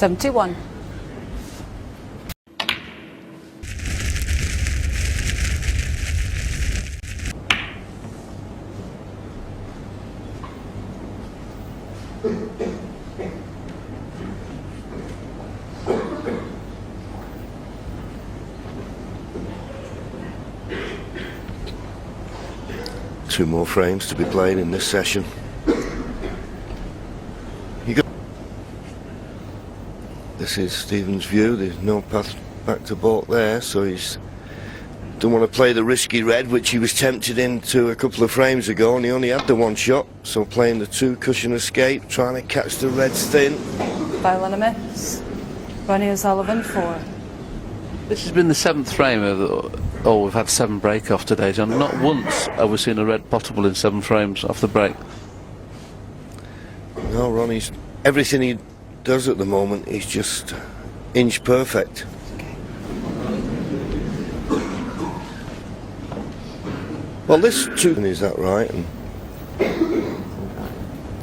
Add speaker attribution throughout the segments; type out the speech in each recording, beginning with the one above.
Speaker 1: 71.
Speaker 2: Two more frames to be played in this session. This is Stephen's view. There's no path back to baulk there, so he's don't want to play the risky red, which he was tempted into a couple of frames ago, and he only had the one shot. So playing the two cushion escape, trying to catch the reds thin.
Speaker 1: Violin a miss. Ronnie O'Sullivan 4.
Speaker 3: This has been the 7th frame of the, oh, we've had 7 break-off today, John. Not once have we seen a red potable in 7 frames off the break.
Speaker 2: No, Ronnie's everything he does at the moment, he's just inch perfect. Well, this two, is that right? And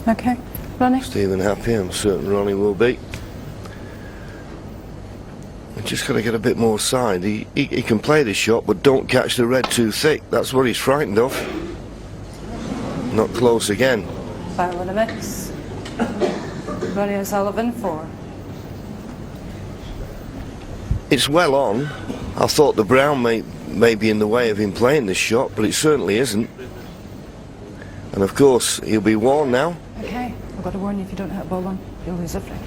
Speaker 1: Okay, Ronnie.
Speaker 2: Stephen happy, I'm certain Ronnie will be. Just got to get a bit more side. He can play this shot, but don't catch the red too thick. That's what he's frightened of. Not close again.
Speaker 1: Violin a miss. Ronnie O'Sullivan 4.
Speaker 2: It's well on. I thought the brown may be in the way of him playing this shot, but it certainly isn't. And of course, he'll be warned now.
Speaker 1: Okay, I've got to warn you, if you don't hit a ball on, you'll lose a frame.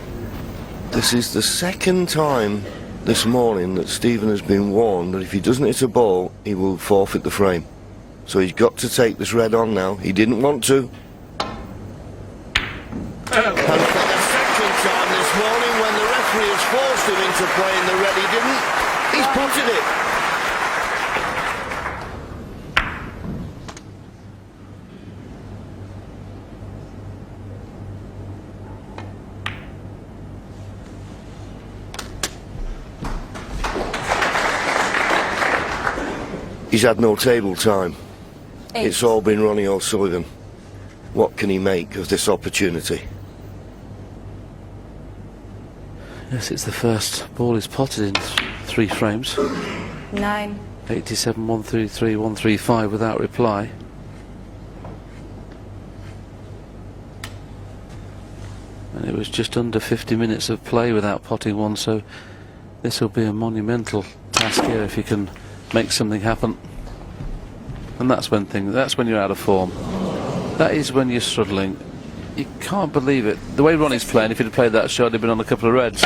Speaker 2: This is the second time this morning that Stephen has been warned that if he doesn't hit a ball, he will forfeit the frame. So he's got to take this red on now. He didn't want to. And for the second time this morning, when the referee has forced him into playing the red, he didn't. He's potted it. He's had no table time.
Speaker 1: 8.
Speaker 2: It's all been Ronnie O'Sullivan. What can he make of this opportunity?
Speaker 3: Yes, it's the first ball he's potted in 3 frames.
Speaker 1: 9.
Speaker 3: 87, 133, 135 without reply. And it was just under 50 minutes of play without potting one, so this will be a monumental task here if he can make something happen. And that's when you're out of form. That is when you're struggling. You can't believe it. The way Ronnie's playing, if he'd have played that shot, he'd been on a couple of reds.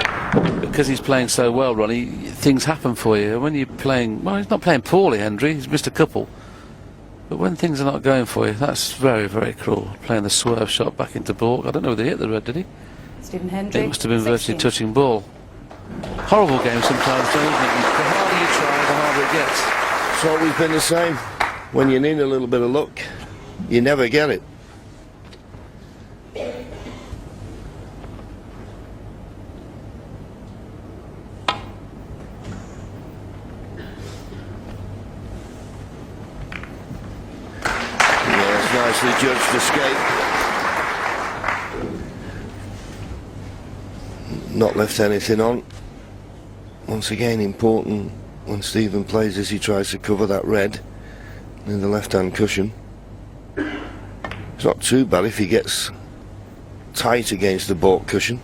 Speaker 3: Because he's playing so well, Ronnie, things happen for you. And when you're playing, well, he's not playing poorly, Hendry. He's missed a couple. But when things are not going for you, that's very, very cruel. Playing the swerve shot back into baulk. I don't know whether he hit the red, did he?
Speaker 1: Stephen Hendry.
Speaker 3: It must have been
Speaker 1: 16.
Speaker 3: virtually touching ball. Horrible game sometimes, John, isn't it? The harder you try, the harder it gets.
Speaker 2: It's always been the same. When you need a little bit of luck, you never get it. Yes, nicely judged escape. Not left anything on. Once again, important when Stephen plays as he tries to cover that red in the left-hand cushion. It's not too bad if he gets tight against the baulk cushion.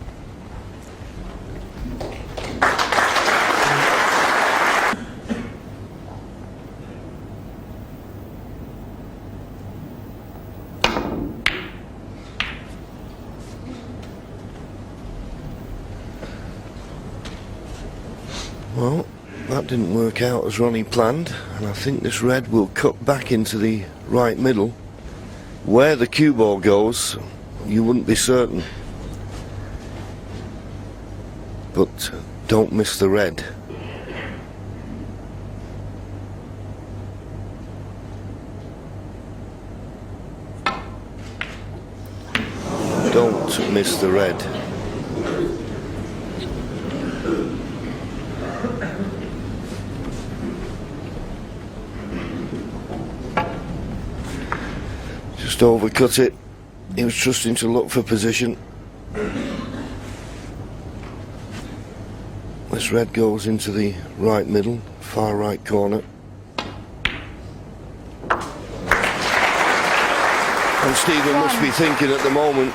Speaker 2: Well, that didn't work out as Ronnie planned, and I think this red will cut back into the right middle. Where the cue ball goes, you wouldn't be certain. But don't miss the red. Don't miss the red. Just overcut it. He was trusting to look for position. This red goes into the right middle, far right corner. And Stephen must be thinking at the moment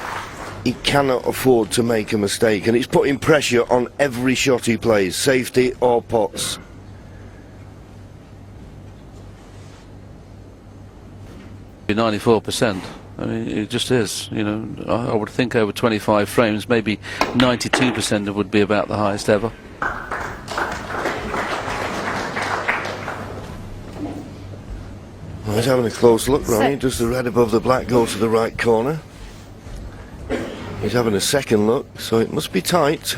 Speaker 2: he cannot afford to make a mistake, and he's putting pressure on every shot he plays, safety or pots.
Speaker 3: Be 94%. I mean, it just is. You know, I would think over 25 frames, maybe 92% would be about the highest ever.
Speaker 2: Well, he's having a close look, Ronnie. Does the red above the black go to the right corner? He's having a second look, so it must be tight.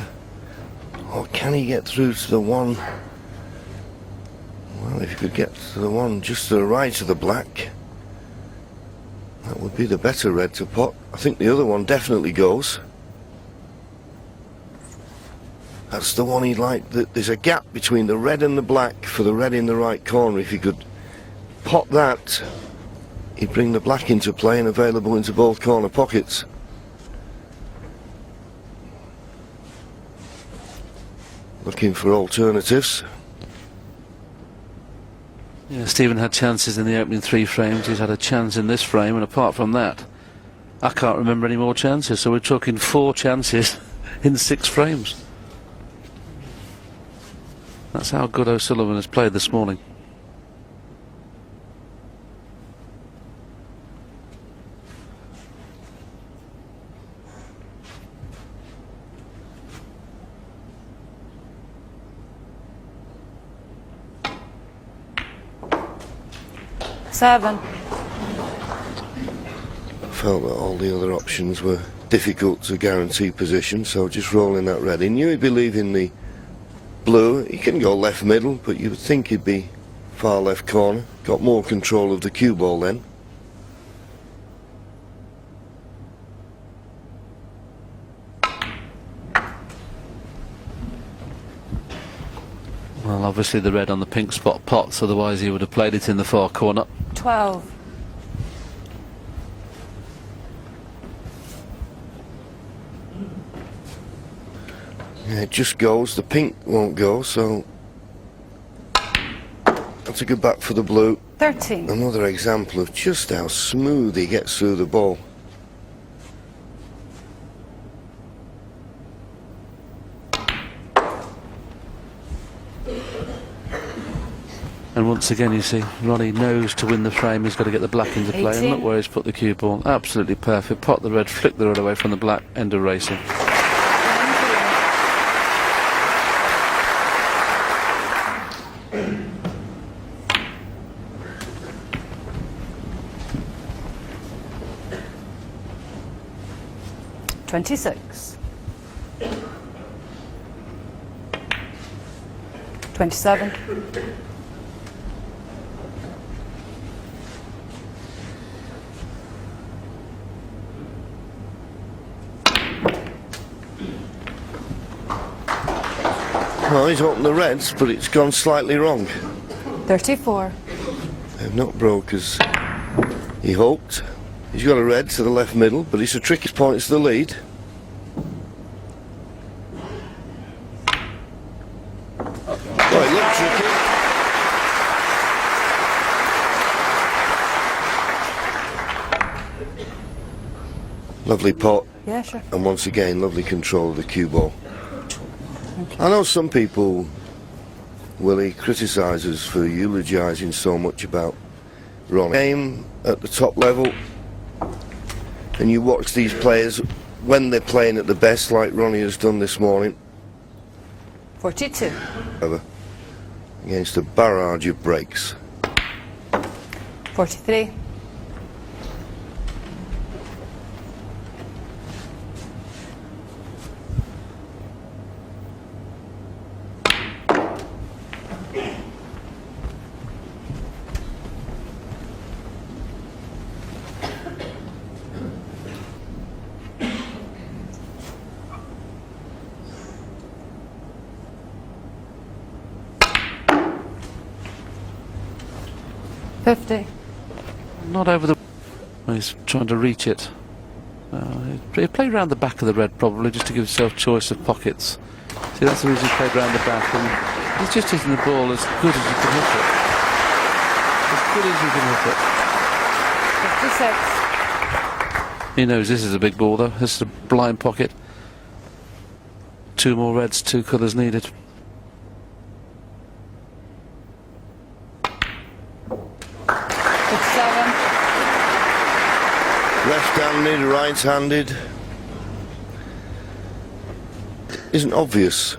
Speaker 2: Or can he get through to the one? Well, if he could get to the one just to the right of the black, that would be the better red to pot. I think the other one definitely goes. That's the one he'd like. There's a gap between the red and the black for the red in the right corner. If he could pot that, he'd bring the black into play and available into both corner pockets. Looking for alternatives.
Speaker 3: Yeah, Stephen had chances in the opening 3 frames. He's had a chance in this frame, and apart from that, I can't remember any more chances. So we're talking 4 chances in 6 frames. That's how good O'Sullivan has played this morning.
Speaker 2: I felt that all the other options were difficult to guarantee position, so just rolling that red. He knew he'd be leaving the blue. He can go left middle, but you would think he'd be far left corner. Got more control of the cue ball then.
Speaker 3: Well, obviously the red on the pink spot pots, otherwise he would have played it in the far corner.
Speaker 1: 12.
Speaker 2: Yeah, it just goes. The pink won't go, so that's a good back for the blue.
Speaker 1: 13.
Speaker 2: Another example of just how smooth he gets through the ball.
Speaker 3: And once again, you see, Ronnie knows to win the frame, he's got to get the black into play.
Speaker 1: 18.
Speaker 3: And look where he's put the cue ball. Absolutely perfect. Pot the red, flick the red away from the black, end of racing.
Speaker 1: $26. 27.
Speaker 2: Well, he's opened the reds, but it's gone slightly wrong.
Speaker 1: 34.
Speaker 2: They've not broke as he hoped. He's got a red to the left middle, but it's a tricky point. It's the lead. Oh, it looked tricky. Lovely pot.
Speaker 1: Yeah, sure.
Speaker 2: And once again, lovely control of the cue ball. I know some people, Willie, criticise us for eulogising so much about Ronnie. Game at the top level, and you watch these players when they're playing at the best, like Ronnie has done this morning.
Speaker 1: 42.
Speaker 2: Against a barrage of breaks.
Speaker 1: 43. $50.
Speaker 3: Not over the... He's trying to reach it. He played around the back of the red probably, just to give himself choice of pockets. See, that's the reason he played round the back, and he's just hitting the ball as good as you can hit it. As good as you can hit it.
Speaker 1: 56.
Speaker 3: He knows this is a big ball, though. This is a blind pocket. 2 more reds, 2 colours needed.
Speaker 2: Left-handed, right-handed. Isn't obvious.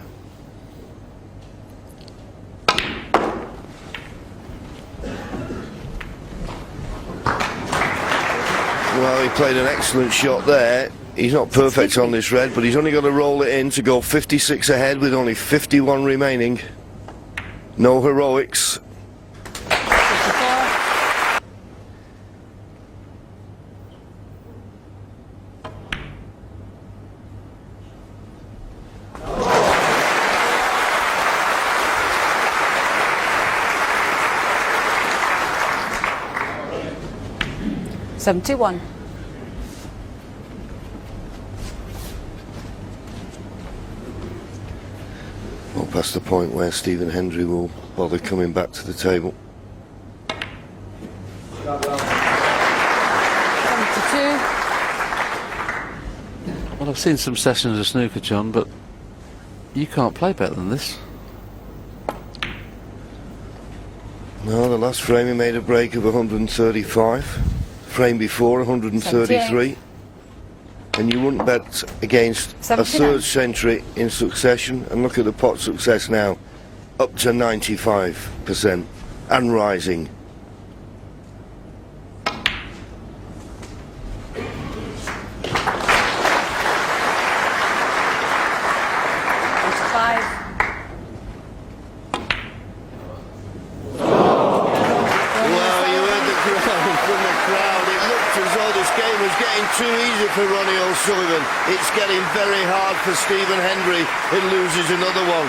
Speaker 2: Well, he played an excellent shot there. He's not perfect on this red, but he's only got to roll it in to go 56 ahead with only 51 remaining. No heroics.
Speaker 1: 54. $71.
Speaker 2: Well, past the point where Stephen Hendry will bother coming back to the table.
Speaker 1: 72.
Speaker 3: Well, I've seen some sessions of snooker, John, but you can't play better than this.
Speaker 2: No, the last frame he made a break of 135. Frame before 133. And you wouldn't bet against a 3rd century in succession. And look at the pot success now, up to 95% and rising. Too easy for Ronnie O'Sullivan. It's getting very hard for Stephen Hendry. It loses another one.